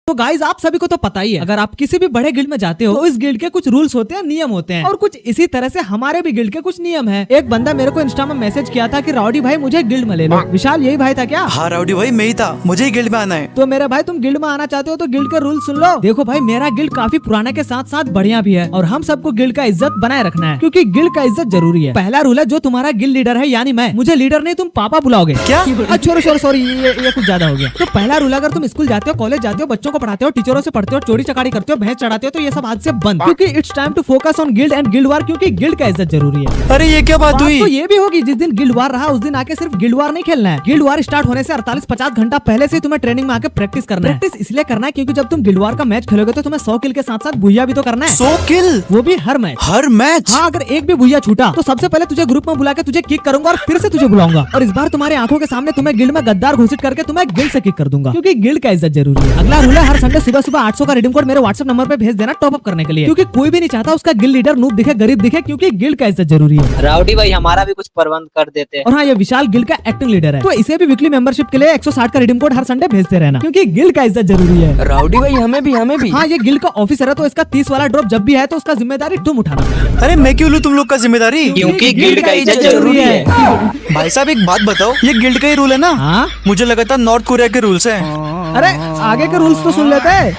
तो गाइज आप सभी को तो पता ही है, अगर आप किसी भी बड़े गिल्ड में जाते हो तो इस गिल्ड के कुछ रूल्स होते हैं, नियम होते हैं, और कुछ इसी तरह से हमारे भी गिल्ड के कुछ नियम है। एक बंदा मेरे को इंस्टा में मैसेज किया था कि राउडी भाई मुझे गिल्ड में ले लो। विशाल यही भाई था क्या? हाँ राउडी भाई मैं ही था, मुझे ही गिल्ड में आना है। तो मेरे भाई तुम गिल्ड में आना चाहते हो तो गिल्ड के रूल सुन लो। देखो भाई मेरा गिल्ड काफी पुराने के साथ साथ बढ़िया भी है और हम सबको गिल्ड का इज्जत बनाए रखना है, क्योंकि गिल्ड का इज्जत जरूरी है। पहला रूल है, जो तुम्हारा गिल्ड लीडर है यानी मैं, मुझे लीडर नहीं तुम पापा बुलाओगे। क्या? सॉरी ये कुछ ज्यादा हो गया। तो पहला रूल, अगर तुम स्कूल जाते हो, कॉलेज जाते हो, बच्चों को पढ़ाते हो, टीचरों से पढ़ते हो, चोरी चकारी करते हो, भैंस चढ़ाते हो, तो ये सब आज से बंद, क्योंकि it's time to focus on guild and guild war, क्योंकि गिल्ड का इज्जत जरूरी है। अरे ये क्या बात हुई? तो ये भी होगी, जिस दिन गिल्ड वार रहा उस दिन आके सिर्फ गिल्ड वार नहीं खेलना है। गिल्ड वार स्टार्ट होने से 48-50 घंटा पहले से तुम्हें ट्रेनिंग में आके प्रैक्टिस करना है। प्रैक्टिस इसलिए करना है क्योंकि जब तुम गिल्ड वार का मैच खेलोगे तो तुम्हें 100 किल के साथ साथ भुइया भी तो करना है। 100 किल? वो भी हर मैच। हर मैच? हाँ, अगर एक भी भुइया छूटा तो सबसे पहले तुझे ग्रुप में बुला के तुझे किक करूंगा और फिर से तुझे बुलाऊंगा, और इस बार तुम्हारे आंखों के सामने तुम्हें गिल्ड में गद्दार घोषित करके तुम्हें गिल्ड से किक कर दूंगा, क्योंकि गिल्ड का इज्जत जरूरी है। अगला रूल है, हर संडे सुबह सुबह 800 का रिडीम कोड मेरे व्हाट्सएप नंबर पे भेज देना टॉप अप करने के लिए, क्योंकि कोई भी नहीं चाहता उसका गिल्ड लीडर नूब दिखे, गरीब दिखे, क्योंकि गिल्ड का इज्जत जरूरी है। राउडी भाई हमारा भी कुछ प्रबंध कर देते हैं। और हाँ, ये विशाल गिल्ड का एक्टिंग लीडर है, तो इसे भी वीकली मेंबरशिप के लिए 160 का रिडीम कोड हर संडे भेजते रहना, क्योंकि गिल्ड का इज्जत जरूरी है। राउडी भाई हमें भी। हाँ, ये गिल्ड का ऑफिसर है, तो इसका 30 वाला ड्रॉप जब भी है तो उसका जिम्मेदारी तुम उठाना। अरे मैं क्यों लूँ तुम लोग का जिम्मेदारी? क्योंकि गिल्ड का इज्जत जरूरी है। भाई साहब एक बात बताओ, ये गिल्ड का ही रूल है ना? हाँ? मुझे लगा था नॉर्थ कोरिया के रूल्स हैं। अरे आगे के रूल्स तो सुन लेते हैं।